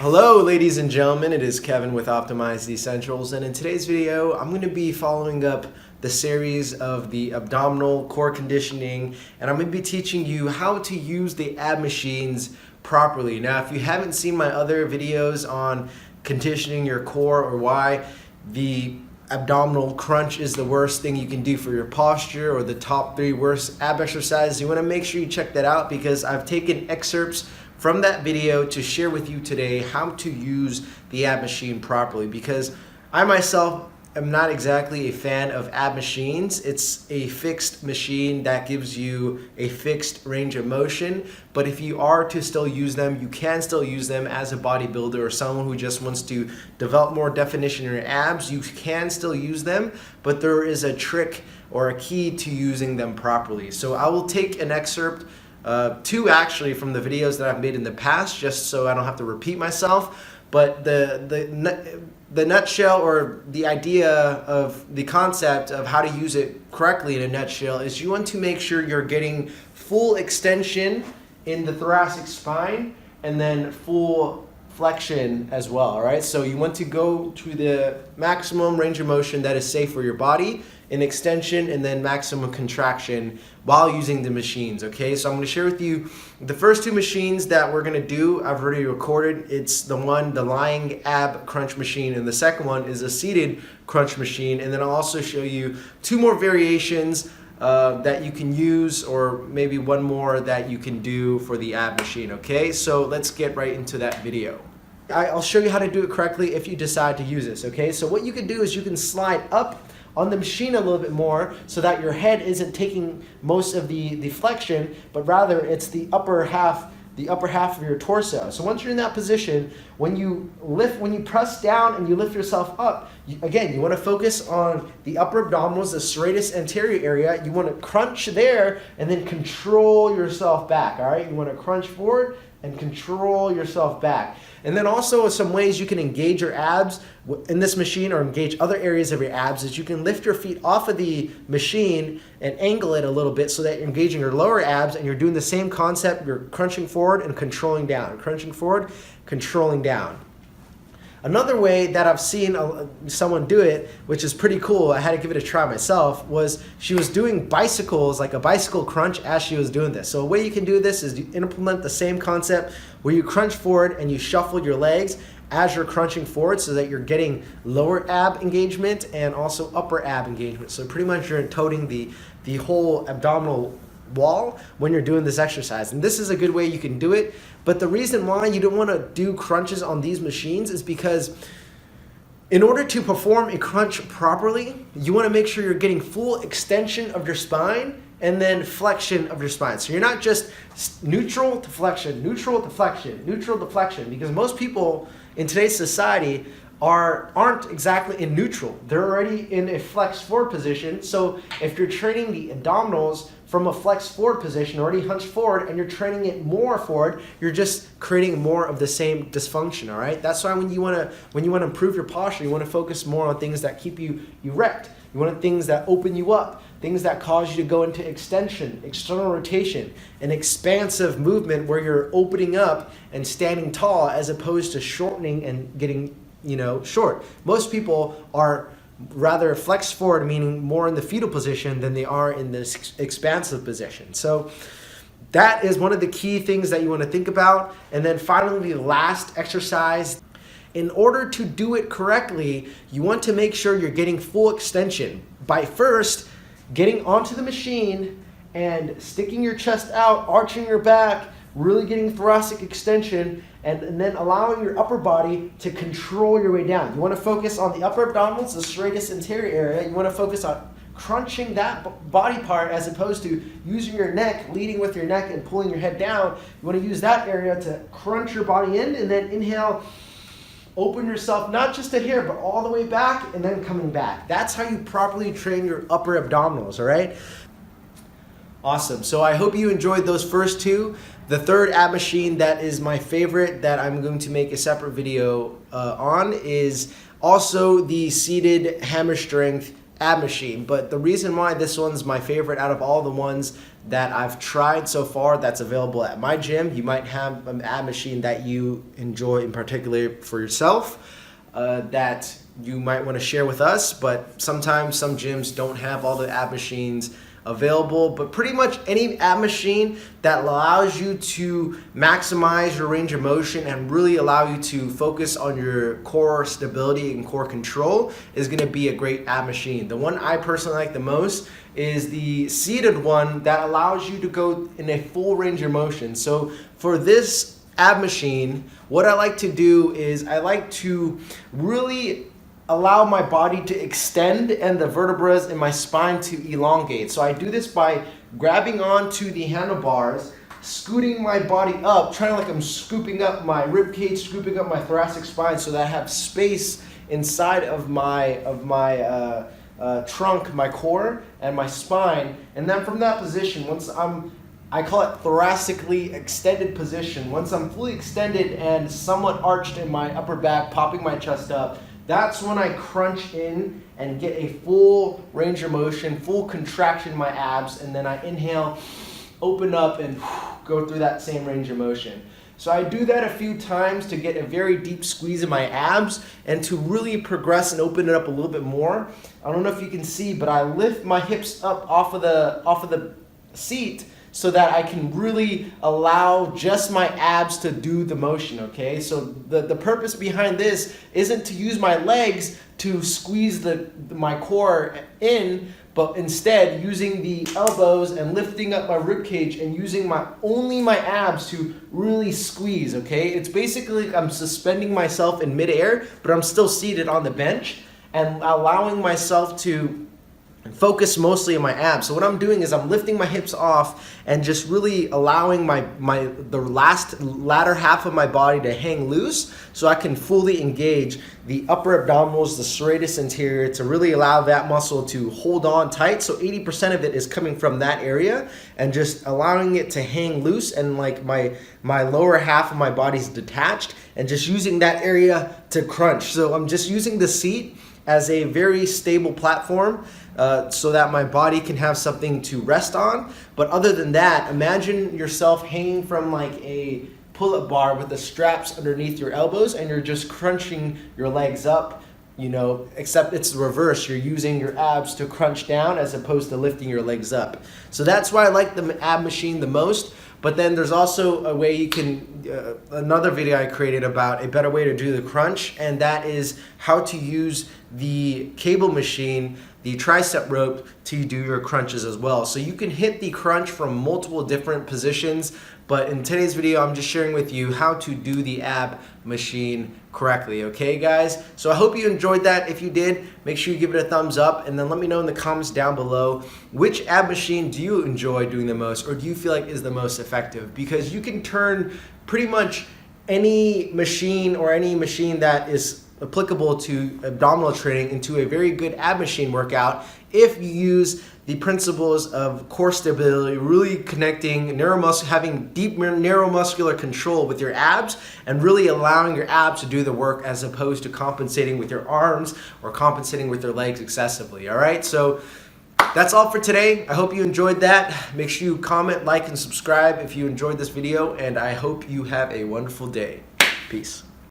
Hello ladies and gentlemen, it is Kevin with Optimized Essentials, and in today's video I'm going to be following up the series of the abdominal core conditioning, and I'm going to be teaching you how to use the ab machines properly. Now if you haven't seen my other videos on conditioning your core or why the abdominal crunch is the worst thing you can do for your posture, or the top 3 worst ab exercises, you want to make sure you check that out, because I've taken excerpts from that video to share with you today how to use the ab machine properly, because I myself am not exactly a fan of ab machines. It's a fixed machine that gives you a fixed range of motion, but if you are to still use them, you can still use them as a bodybuilder or someone who just wants to develop more definition in your abs. You can still use them, but there is a trick or a key to using them properly. So I will take an excerpt, 2 actually, from the videos that I've made in the past, just so I don't have to repeat myself. But the nutshell, or the idea of the concept of how to use it correctly in a nutshell, is you want to make sure you're getting full extension in the thoracic spine and then full flexion as well. All right, so you want to go to the maximum range of motion that is safe for your body in extension, and then maximum contraction while using the machines. Okay, so I'm going to share with you the first 2 machines that we're going to do. I've already recorded. It's the lying ab crunch machine, and the second one is a seated crunch machine. And then I'll also show you 2 more variations that you can use, or maybe 1 more that you can do for the ab machine. Okay, so let's get right into that video. I'll show you how to do it correctly if you decide to use this. Okay, so what you can do is you can slide up on the machine a little bit more, so that your head isn't taking most of the flexion, but rather it's the upper half of your torso. So once you're in that position, when you press down and you lift yourself up, you want to focus on the upper abdominals, the serratus anterior area. You want to crunch there and then control yourself back. All right, you want to crunch forward and control yourself back. And then also some ways you can engage your abs in this machine, or engage other areas of your abs, is you can lift your feet off of the machine and angle it a little bit so that you're engaging your lower abs, and you're doing the same concept. You're crunching forward and controlling down, crunching forward, controlling down. Another way that I've seen someone do it, which is pretty cool, I had to give it a try myself, was she was doing bicycles, like a bicycle crunch, as she was doing this. So a way you can do this is you implement the same concept where you crunch forward and you shuffle your legs as you're crunching forward, so that you're getting lower ab engagement and also upper ab engagement. So pretty much you're toting the whole abdominal wall when you're doing this exercise, and this is a good way you can do it. But the reason why you don't want to do crunches on these machines is because in order to perform a crunch properly, you want to make sure you're getting full extension of your spine and then flexion of your spine. So you're not just neutral to flexion, neutral to flexion, neutral to flexion, because most people in today's society aren't exactly in neutral. They're already in a flex forward position. So if you're training the abdominals from a flex forward position, already hunched forward, and you're training it more forward, you're just creating more of the same dysfunction. All right, that's why when you want to improve your posture, you want to focus more on things that keep you erect. You want things that open you up, things that cause you to go into extension, external rotation, an expansive movement where you're opening up and standing tall, as opposed to shortening and getting short. Most people are rather flex forward, meaning more in the fetal position, than they are in this expansive position. So that is one of the key things that you want to think about. And then finally, the last exercise, in order to do it correctly, you want to make sure you're getting full extension by first getting onto the machine and sticking your chest out, arching your back, really getting thoracic extension, and then allowing your upper body to control your way down. You want to focus on the upper abdominals, the serratus anterior area. You want to focus on crunching that body part, as opposed to using your neck, leading with your neck and pulling your head down. You want to use that area to crunch your body in, and then inhale, open yourself not just to here, but all the way back, and then coming back. That's how you properly train your upper abdominals, all right? Awesome. So I hope you enjoyed those first 2. The third ab machine that is my favorite, that I'm going to make a separate video on, is also the seated hammer strength ab machine, but the reason why this one's my favorite out of all the ones that I've tried so far that's available at my gym, you might have an ab machine that you enjoy in particular for yourself, that you might want to share with us, but sometimes some gyms don't have all the ab machines available. But pretty much any ab machine that allows you to maximize your range of motion and really allow you to focus on your core stability and core control is going to be a great ab machine. The one I personally like the most is the seated one that allows you to go in a full range of motion. So for this ab machine, what I like to do is I like to really allow my body to extend and the vertebrae in my spine to elongate. So I do this by grabbing onto the handlebars, scooting my body up, trying like I'm scooping up my rib cage, scooping up my thoracic spine so that I have space inside of my trunk, my core, and my spine. And then from that position, I call it thoracically extended position. Once I'm fully extended and somewhat arched in my upper back, popping my chest up, that's when I crunch in and get a full range of motion, full contraction in my abs, and then I inhale, open up, and go through that same range of motion. So I do that a few times to get a very deep squeeze in my abs and to really progress and open it up a little bit more. I don't know if you can see, but I lift my hips up off of the seat so that I can really allow just my abs to do the motion, okay? So the purpose behind this isn't to use my legs to squeeze my core in, but instead using the elbows and lifting up my rib cage and using only my abs to really squeeze, okay? It's basically like I'm suspending myself in midair, but I'm still seated on the bench and allowing myself to focus mostly on my abs. So what I'm doing is I'm lifting my hips off and just really allowing the latter half of my body to hang loose so I can fully engage the upper abdominals, the serratus anterior, to really allow that muscle to hold on tight. So 80% of it is coming from that area and just allowing it to hang loose, and like my lower half of my body's detached and just using that area to crunch. So I'm just using the seat as a very stable platform so that my body can have something to rest on. But other than that, imagine yourself hanging from like a pull-up bar with the straps underneath your elbows and you're just crunching your legs up, except it's the reverse. You're using your abs to crunch down as opposed to lifting your legs up. So that's why I like the ab machine the most. But then there's also a way you can, another video I created about a better way to do the crunch, and that is how to use the cable machine, the tricep rope, to do your crunches as well. So you can hit the crunch from multiple different positions, but in today's video I'm just sharing with you how to do the ab machine correctly, okay guys? So I hope you enjoyed that. If you did, make sure you give it a thumbs up and then let me know in the comments down below which ab machine do you enjoy doing the most, or do you feel like is the most effective, because you can turn pretty much any machine or any machine that is applicable to abdominal training into a very good ab machine workout if you use the principles of core stability, really connecting having deep neuromuscular control with your abs and really allowing your abs to do the work as opposed to compensating with your arms or compensating with your legs excessively. All right, so that's all for today. I hope you enjoyed that. Make sure you comment, like, and subscribe if you enjoyed this video, and I hope you have a wonderful day. Peace.